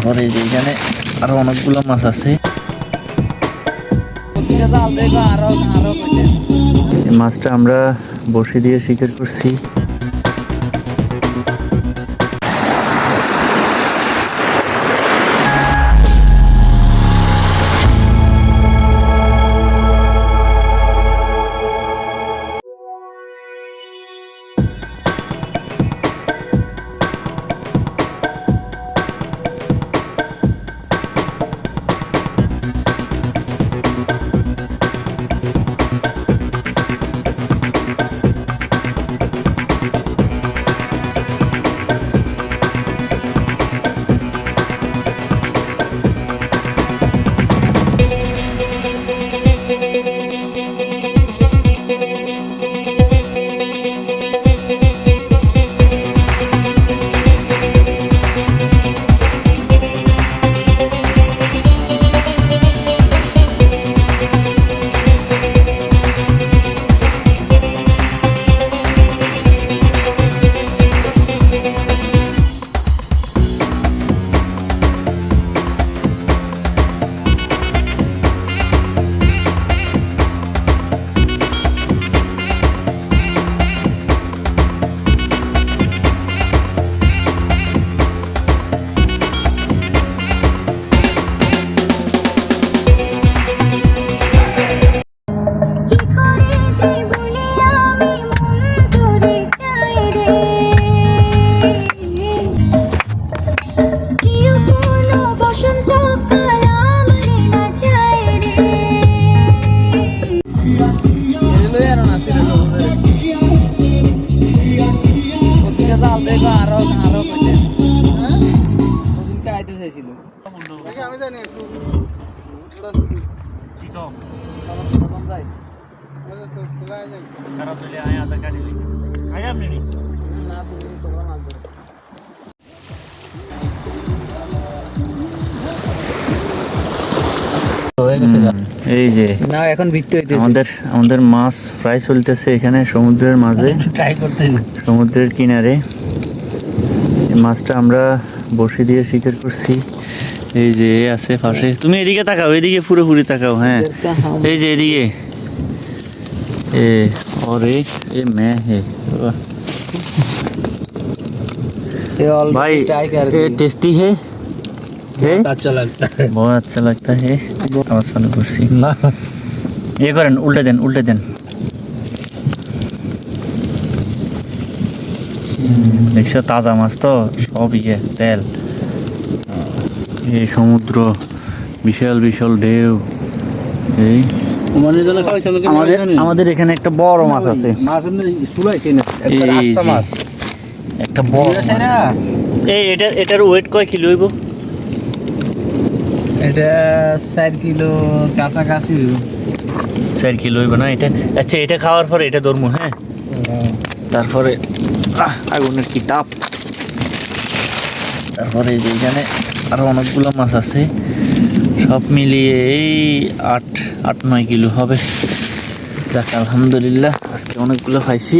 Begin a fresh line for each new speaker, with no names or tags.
পরে এইখানে আরো অনেকগুলো মাছ আছে। এই মাছটা আমরা বড়শি দিয়ে শিকার করছি। এই যে না এখন বিক্রি হইতেছে আমাদের মাছ ফ্রাই চলতেছে এখানে সমুদ্রের মাঝে, ট্রাই করতে সমুদ্রের কিনারে। এই মাছটা আমরা বড়শি দিয়ে শিকার করছি। এই যে আছে পাশে, তুমি এদিকে তাকাও, এদিকে পুরোপুরি তাকাও। হ্যাঁ এই যে এদিকে और ये मैं है भाई, ये टेस्टी है, अच्छा लगता है, बहुत अच्छा लगता है। आवाज चालू करছি না, ये करें उल्टे देन দেখছো তাজা মাছ তো সব তেল। এই সমুদ্র বিশাল বিশাল ঢেউ। এই আমাদের এখানে একটা বড় মাছ আছে, একটা বড় এই এটার ওয়েট কয় কিলো হইব?
এটা 4 কিলো কাছাকাছি।
4 কিলো হইব না এটা? আচ্ছা এটা খাওয়ার পরে এটা ধরবো। হ্যাঁ তারপরে আগুনের কি তাপ। তারপরে এইখানে আরো অনেকগুলো মাছ আছে, সব মিলিয়ে এই 8-9 কিলো হবে। যাক আলহামদুলিল্লাহ আজকে অনেকগুলো পাইছি।